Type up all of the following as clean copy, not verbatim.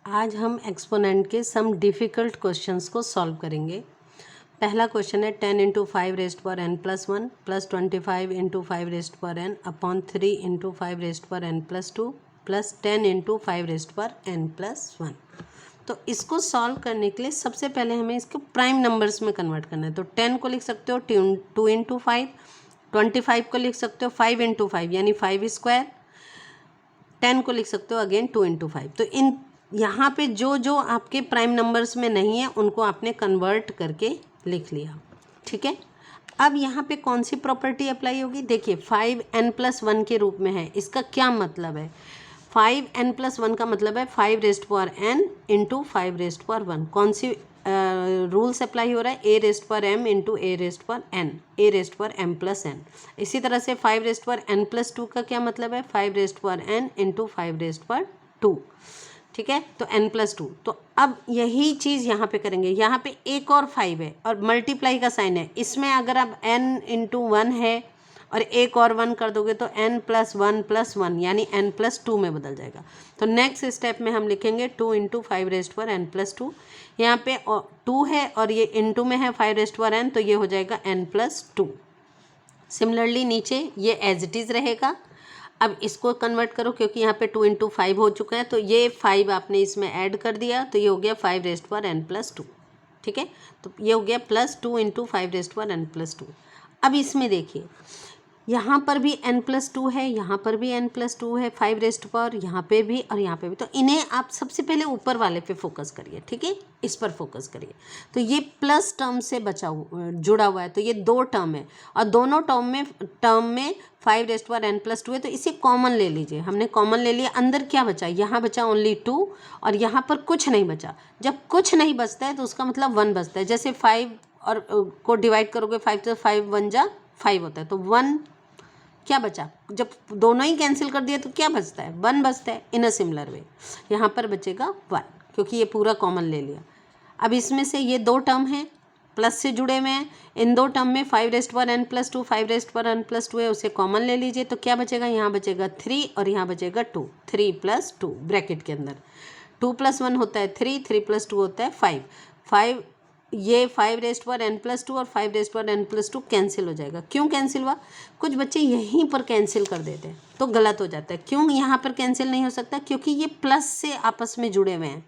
आज हम एक्सपोनेंट के सम डिफ़िकल्ट क्वेश्चंस को सॉल्व करेंगे। पहला क्वेश्चन है 10 into 5 rest power n plus 1 plus 25 into 5 rest power n upon 3 into 5 rest power n plus 2 plus 10 into 5 rest power n plus 1। तो इसको सॉल्व करने के लिए सबसे पहले हमें इसको प्राइम नंबर्स में कन्वर्ट करना है। तो 10 को लिख सकते हो 2 इंटू 5, 25 को लिख सकते हो 5 इंटू 5 यानी 5 स्क्वायर, 10 को लिख सकते हो अगेन 2 इंटू 5। तो इन यहाँ पे जो जो आपके प्राइम नंबर्स में नहीं है उनको आपने कन्वर्ट करके लिख लिया, ठीक है। अब यहाँ पे कौन सी प्रॉपर्टी अप्लाई होगी, देखिए 5n प्लस 1 के रूप में है। इसका क्या मतलब है, 5n प्लस 1 का मतलब है 5 rest power n into 5 rest पर 1। कौन सी रूल्स अप्लाई हो रहा है, a raised power m into a raised power n, a raised power m plus n। इसी तरह से 5 रेस्ट पर n प्लस 2 का क्या मतलब है, 5 rest power n into 5 rest पर 2, ठीक है। तो n प्लस 2। तो अब यही चीज़ यहाँ पे करेंगे। यहाँ पे एक और 5 है और मल्टीप्लाई का साइन है, इसमें अगर अब n इंटू 1 है और एक और 1 कर दोगे तो n प्लस 1 यानी n प्लस 2 में बदल जाएगा। तो नेक्स्ट स्टेप में हम लिखेंगे 2 into 5 rest power n plus 2। यहाँ पे 2 है और ये इंटू में है 5 रेस्ट पर n, तो ये हो जाएगा n प्लस 2। सिमिलरली नीचे ये एज इट इज़ रहेगा। अब इसको कन्वर्ट करो क्योंकि यहाँ पे 2 इंटू 5 हो चुका है, तो ये 5 आपने इसमें ऐड कर दिया तो ये हो गया 5 रेस्ट पर n प्लस 2, ठीक है। तो ये हो गया plus 2 into 5 rest power n plus 2। अब इसमें देखिए यहाँ पर भी n प्लस 2 है, यहाँ पर भी n प्लस 2 है 5 रेस्ट पर, यहाँ पे भी और यहाँ पे भी। तो इन्हें आप सबसे पहले ऊपर वाले पे फोकस करिए, ठीक है, इस पर फोकस करिए। तो ये प्लस टर्म से जुड़ा हुआ है, तो ये दो टर्म है और दोनों टर्म में 5 रेस्ट पर n प्लस 2 है, तो इसे कॉमन ले लीजिए। हमने कॉमन ले लिया, अंदर क्या बचा, यहाँ बचा ओनली 2 और यहाँ पर कुछ नहीं बचा। जब कुछ नहीं बचता है तो उसका मतलब 1 बचता है। जैसे 5 और को डिवाइड करोगे 5 तो 5 1 जा 5 होता है, तो 1 क्या बचा, जब दोनों ही कैंसिल कर दिया तो क्या बचता है, 1 बचता है। इन अ सिमिलर वे यहाँ पर बचेगा 1 क्योंकि ये पूरा कॉमन ले लिया। अब इसमें से ये दो टर्म हैं प्लस से जुड़े हुए हैं, इन दो टर्म में 5 rest power n plus 2 5 rest power n plus 2 है, उसे कॉमन ले लीजिए। तो क्या बचेगा, यहाँ बचेगा 3 और यहाँ बचेगा 2, 3 प्लस 2 ब्रैकेट के अंदर 2 प्लस 1 होता है 3, 3 प्लस 2 होता है 5। ये 5 रेस्ट पर n प्लस 2 और 5 rest power n plus 2 cancel हो जाएगा। क्यों कैंसिल हुआ, कुछ बच्चे यहीं पर कैंसिल कर देते हैं तो गलत हो जाता है। क्यों यहाँ पर कैंसिल नहीं हो सकता, क्योंकि ये प्लस से आपस में जुड़े हुए हैं।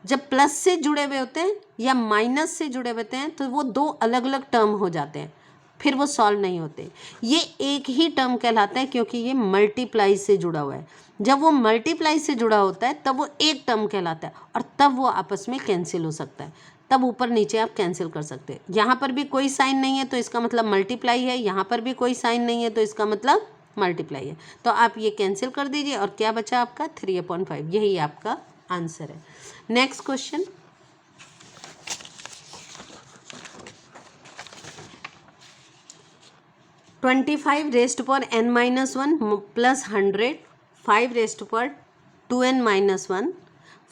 जब प्लस से जुड़े हुए होते हैं या माइनस से जुड़े होते हैं तो वो दो अलग अलग टर्म हो जाते हैं, फिर वो सॉल्व नहीं होते। ये एक ही टर्म कहलाता है क्योंकि ये मल्टीप्लाई से जुड़ा हुआ है। जब वो मल्टीप्लाई से जुड़ा होता है तब वो एक टर्म कहलाता है और तब वो आपस में कैंसिल हो सकता है, तब ऊपर नीचे आप कैंसिल कर सकते हैं। यहाँ पर भी कोई साइन नहीं है तो इसका मतलब मल्टीप्लाई है, यहाँ पर भी कोई साइन नहीं है तो इसका मतलब मल्टीप्लाई है। तो आप ये कैंसिल कर दीजिए और क्या बचा आपका 3/5, यही आपका आंसर है। Next question, (25 rest power n minus 1 plus 100 5 rest पर 2n minus 1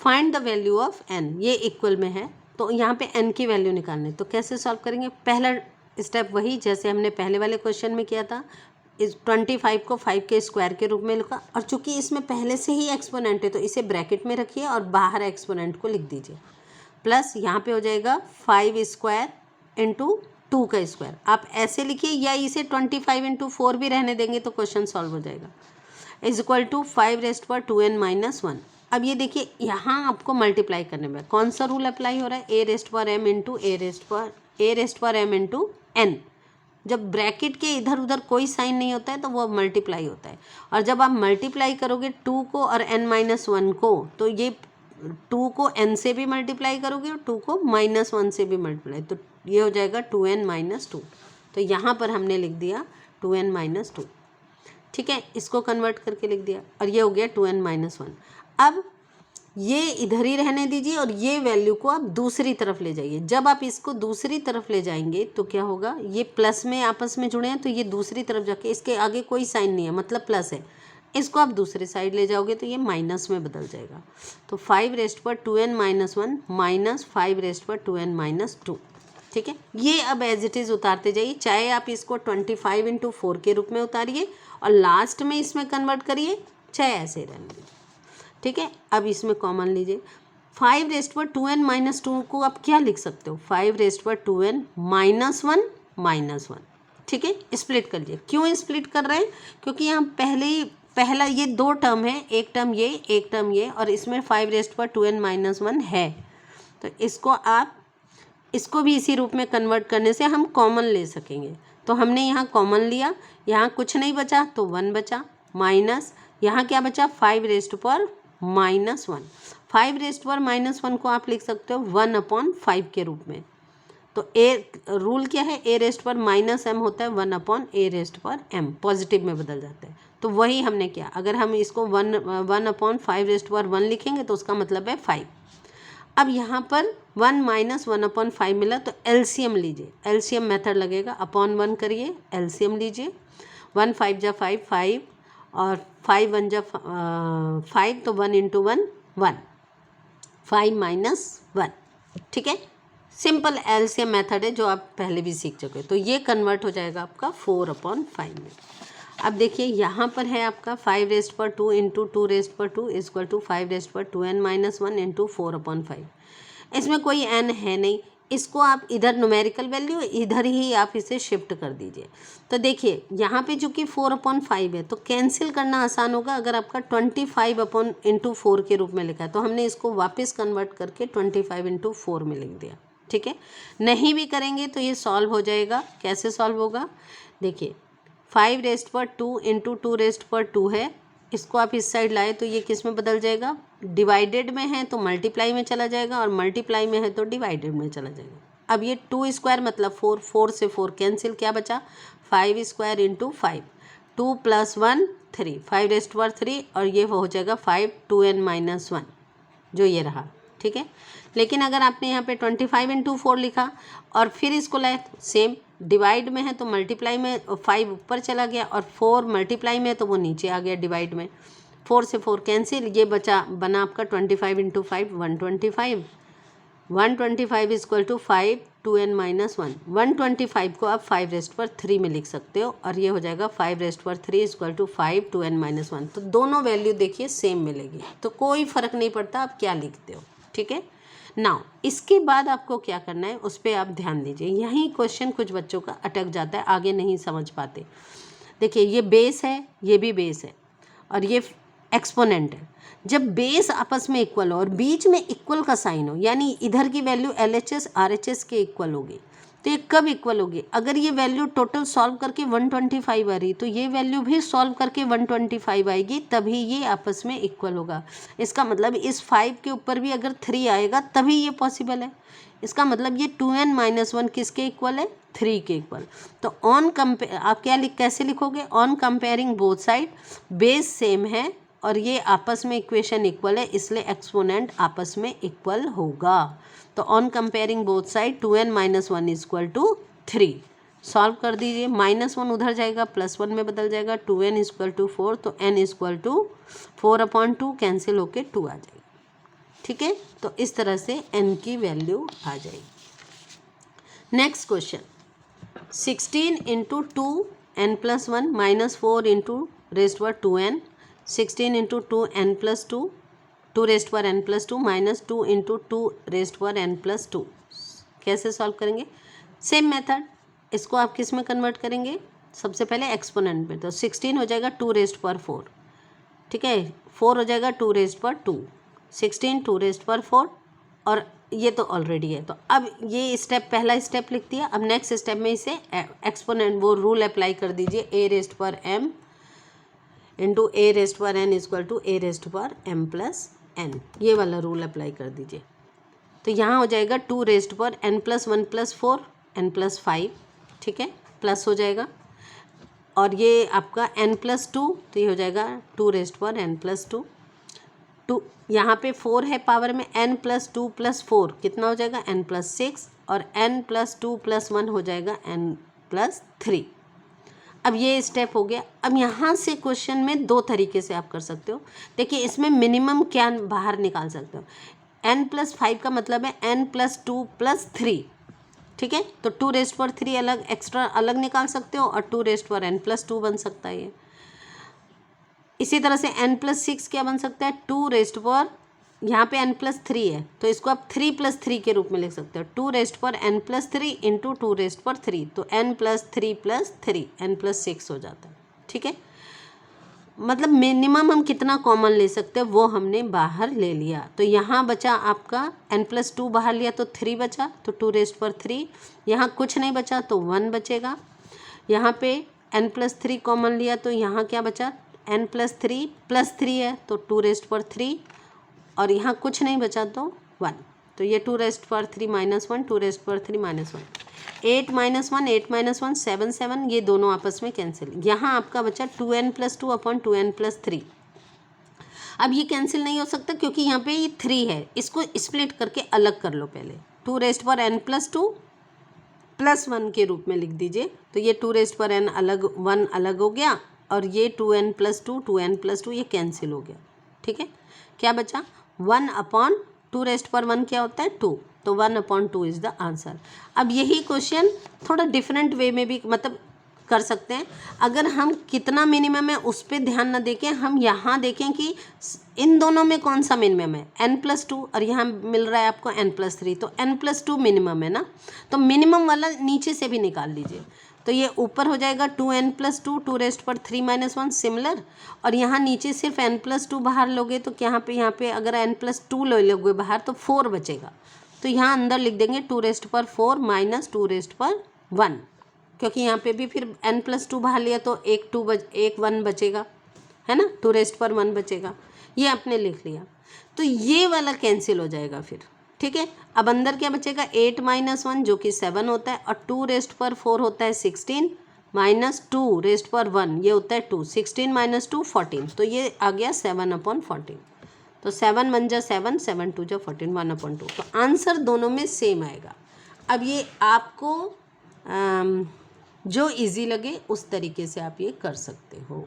find the value of n। ये इक्वल में है तो यहाँ पे n की वैल्यू निकालनी। तो कैसे सॉल्व करेंगे, पहला स्टेप वही जैसे हमने पहले वाले क्वेश्चन में किया था। इस 25 को 5 के स्क्वायर के रूप में लिखा और चूंकि इसमें पहले से ही एक्सपोनेंट है तो इसे ब्रैकेट में रखिए और बाहर एक्सपोनेंट को लिख दीजिए। प्लस यहाँ पे हो जाएगा 5 स्क्वायर इंटू 2 का स्क्वायर। आप ऐसे लिखिए या इसे 25 इंटू 4 भी रहने देंगे तो क्वेश्चन सॉल्व हो जाएगा। इज इक्वल टू 5 रेस्ट पर 2n माइनस 1। अब ये देखिए यहाँ आपको मल्टीप्लाई करने में कौन सा रूल अप्लाई हो रहा है, a raised power m into a raised power m into n। जब ब्रैकेट के इधर उधर कोई साइन नहीं होता है तो वो मल्टीप्लाई होता है, और जब आप मल्टीप्लाई करोगे 2 को और n माइनस 1 को तो ये 2 को n से भी मल्टीप्लाई करोगे और 2 को माइनस 1 से भी मल्टीप्लाई, तो ये हो जाएगा 2n माइनस 2। तो यहाँ पर हमने लिख दिया 2n माइनस 2, ठीक है, इसको कन्वर्ट करके लिख दिया और ये हो गया 2n माइनस 1। अब ये इधर ही रहने दीजिए और ये वैल्यू को आप दूसरी तरफ ले जाइए। जब आप इसको दूसरी तरफ ले जाएंगे तो क्या होगा, ये प्लस में आपस में जुड़े हैं तो ये दूसरी तरफ जाके इसके आगे कोई साइन नहीं है मतलब प्लस है, इसको आप दूसरी साइड ले जाओगे तो ये माइनस में बदल जाएगा। तो 5 रेस्ट पर 2n माइनस 1 माइनस 5 रेस्ट पर 2n माइनस 2, ठीक है। ये अब एज इट इज़ उतारते जाइए, चाहे आप इसको 25 इंटू 4 के रूप में उतारिए और लास्ट में इसमें कन्वर्ट करिए, चाहे ऐसे रहने दीजिए, ठीक है। अब इसमें कॉमन लीजिए, 5 रेस्ट पर 2n माइनस 2 को आप क्या लिख सकते हो, 5 रेस्ट पर 2n माइनस 1 माइनस 1, ठीक है। स्प्लिट कर लिए, क्यों स्प्लिट कर रहे हैं, क्योंकि यहाँ पहला ये दो टर्म है, एक टर्म ये एक टर्म ये, और इसमें 5 रेस्ट पर 2n माइनस 1 है, तो इसको भी इसी रूप में कन्वर्ट करने से हम कॉमन ले सकेंगे। तो हमने यहाँ कॉमन लिया, यहाँ कुछ नहीं बचा तो 1 बचा, माइनस यहाँ क्या बचा, 5 रेस्ट पर माइनस 1। 5 रेस्ट पर माइनस 1 को आप लिख सकते हो 1/5 के रूप में। तो ए रूल क्या है, ए रेस्ट पर माइनस एम होता है 1/a rest power m, positive में बदल जाता है। तो वही हमने किया, अगर हम इसको 1/5 रेस्ट पर 1 लिखेंगे तो उसका मतलब है 5। अब यहाँ पर 1 माइनस 1/5 मिला, तो एलसीएम लीजिए, एलसीएम मेथड लगेगा, अपॉन 1 करिए, एलसीएम लीजिए, 1 5 जा 5 5 और 5 1 जा 5, तो 1 × 1 1, 5 माइनस 1, ठीक है। सिंपल एलसीएम मेथड है जो आप पहले भी सीख चुके हो। तो ये कन्वर्ट हो जाएगा आपका 4/5 में। अब देखिए यहाँ पर है आपका 5 रेस्ट पर 2 × 2 रेस्ट पर 2 इक्वल टू 5 रेस्ट पर 2n माइनस 1 × 4/5। इसमें कोई n है नहीं, इसको आप इधर न्यूमेरिकल वैल्यू इधर ही आप इसे शिफ्ट कर दीजिए। तो देखिए यहाँ पे चूँकि 4/5 है तो कैंसिल करना आसान होगा, अगर आपका 25/4 के रूप में लिखा है तो हमने इसको वापस कन्वर्ट करके 25/4 में लिख दिया, ठीक है। नहीं भी करेंगे तो ये सॉल्व हो जाएगा। कैसे सॉल्व होगा, देखिए 5 रेस्ट पर 2 × 2 रेस्ट पर 2 है, इसको आप इस साइड लाए तो ये किस में बदल जाएगा, डिवाइडेड में है तो मल्टीप्लाई में चला जाएगा, और मल्टीप्लाई में है तो डिवाइडेड में चला जाएगा। अब ये 2 स्क्वायर मतलब 4, 4 से 4 कैंसिल, क्या बचा 5 स्क्वायर × 5, 2 + 1 3, 5 रेस्ट पर 3, और ये हो जाएगा 5 2n माइनस 1, जो ये रहा, ठीक है। लेकिन अगर आपने यहाँ पे 25 × 4 लिखा और फिर इसको लाए तो सेम, डिवाइड में है तो मल्टीप्लाई में 5 ऊपर चला गया, और 4 मल्टीप्लाई में तो वो नीचे आ गया डिवाइड में, 4 से 4 कैंसिल, ये बना आपका 25 × 5 125, 125 इक्वल टू 5 2n माइनस 1। 125 को आप 5 रेस्ट पर 3 में लिख सकते हो, और ये हो जाएगा 5 रेस्ट पर 3 इक्वल टू 5 2n माइनस 1। तो दोनों वैल्यू देखिए सेम मिलेगी, तो कोई फ़र्क नहीं पड़ता आप क्या लिखते हो, ठीक है। नाउ इसके बाद आपको क्या करना है उस पर आप ध्यान दीजिए। यही क्वेश्चन कुछ बच्चों का अटक जाता है, आगे नहीं समझ पाते। देखिए ये बेस है, ये भी बेस है, और ये एक्सपोनेंट है। जब बेस आपस में इक्वल हो और बीच में इक्वल का साइन हो, यानी इधर की वैल्यू LHS RHS के इक्वल होगी, तो ये कब इक्वल होगी, अगर ये वैल्यू टोटल सॉल्व करके 125 आ रही तो ये वैल्यू भी सॉल्व करके 125 आएगी, तभी ये आपस में इक्वल होगा। इसका मतलब इस 5 के ऊपर भी अगर 3 आएगा तभी ये पॉसिबल है। इसका मतलब ये 2n माइनस 1 किसके इक्वल है, 3 के इक्वल। तो आप कैसे लिखोगे, on comparing both side, base same है और ये आपस में इक्वेशन इक्वल है, इसलिए एक्सपोनेंट आपस में इक्वल होगा। तो on comparing both side 2n minus 1 equal to 3, solve कर दीजिए, -1 उधर जाएगा +1 में बदल जाएगा, 2n इक्वल टू 4, तो n इक्वल टू 4/2 कैंसिल होके 2 आ जाएगी, ठीक है। तो इस तरह से n की वैल्यू आ जाएगी। नेक्स्ट क्वेश्चन, 16 × 2n + 1 -4 × रेस्ट पर 2n, 16 × 2n + 2, 2 rest power n + 2 -2 × 2 rest power n + 2। कैसे सॉल्व करेंगे, सेम मेथड। इसको आप किस में कन्वर्ट करेंगे, सबसे पहले एक्सपोनेंट में, तो 16 हो जाएगा 2 रेस्ट पर 4, ठीक है, 4 हो जाएगा 2 रेस्ट पर 2, 16 2 रेस्ट पर 4, और ये तो ऑलरेडी है। तो अब ये स्टेप, पहला स्टेप लिख दिया। अब नेक्स्ट स्टेप में इसे एक्सपोनेंट वो रूल अप्लाई कर दीजिए, a raised power m into a raised power n equal to a raised power m + n, ये वाला रूल अप्लाई कर दीजिए। तो यहाँ हो जाएगा 2 रेस्ट पर n + 1 + 4 n + 5, ठीक है, प्लस हो जाएगा, और ये आपका n + 2, तो ये हो जाएगा 2 रेस्ट पर n + 2, 2 यहाँ पे 4 है पावर में, n + 2 + 4 कितना हो जाएगा, n + 6, और n + 2 + 1 हो जाएगा n + 3। अब ये स्टेप हो गया। अब यहाँ से क्वेश्चन में 2 तरीके से आप कर सकते हो। देखिए इसमें मिनिमम क्या बाहर निकाल सकते हो, n + 5 का मतलब है n + 2 + 3, ठीक है। तो 2 रेस्ट पर 3 अलग एक्स्ट्रा अलग निकाल सकते हो, और 2 रेस्ट पर n + 2 बन सकता है ये। इसी तरह से n + 6 क्या बन सकता है, 2 रेस्ट पर यहाँ पे n+3 है तो इसको आप 3+3 के रूप में लिख सकते हो, 2n+3 इंटू 2^3, तो n+3+3 n+6 हो जाता है। ठीक है, मतलब मिनिमम हम कितना कॉमन ले सकते हैं वो हमने बाहर ले लिया। तो यहाँ बचा आपका n+2 बाहर लिया तो 3 बचा, तो 2^3। यहाँ कुछ नहीं बचा तो 1 बचेगा। यहाँ पे n+3 कॉमन लिया तो यहाँ क्या बचा, n+3 है तो 2^3, और यहाँ कुछ नहीं बचा तो 1, तो ये 2^3 -1, 2^3 -1, 8 -1, 8 -1 7 7, ये दोनों आपस में कैंसिल। यहाँ आपका बचा 2n+2 अपॉन 2n+3। अब ये कैंसिल नहीं हो सकता क्योंकि यहाँ पे ये 3 है, इसको स्प्लिट करके अलग कर लो पहले। 2n+2 +1 के रूप में लिख दीजिए, तो ये 2n अलग 1 अलग हो गया, और ये 2n+2 ये कैंसिल हो गया। ठीक है, क्या बचा 1 अपॉन 2^1 क्या होता है 2, तो 1/2 इज़ द आंसर। अब यही क्वेश्चन थोड़ा डिफरेंट वे में भी मतलब कर सकते हैं। अगर हम कितना मिनिमम है उस पर ध्यान न देखें, हम यहाँ देखें कि इन दोनों में कौन सा मिनिमम है, n+2, और यहाँ मिल रहा है आपको n+3, तो n+2 मिनिमम है ना, तो मिनिमम वाला नीचे से भी निकाल लीजिए। तो ये ऊपर हो जाएगा 2n+2 2^3 -1 सिमिलर, और यहाँ नीचे सिर्फ n+2 बाहर लोगे तो यहाँ पे अगर n+2 लोगे बाहर तो 4 बचेगा, तो यहाँ अंदर लिख देंगे 2^4 - 2^1, क्योंकि यहाँ पे भी फिर n+2 बाहर लिया तो एक 1 बचेगा, है ना, 2^1 बचेगा, ये आपने लिख लिया। तो ये वाला कैंसिल हो जाएगा फिर। ठीक है, अब अंदर क्या बचेगा 8 -1 जो कि 7 होता है, और 2^4 होता है 16 - 2^1 ये होता है 2, 16 - 2 14, तो ये आ गया 7/14, तो 7 1 जा 7, 7 2 जा 14, 1/2, तो आंसर दोनों में सेम आएगा। अब ये आपको जो इजी लगे उस तरीके से आप ये कर सकते हो।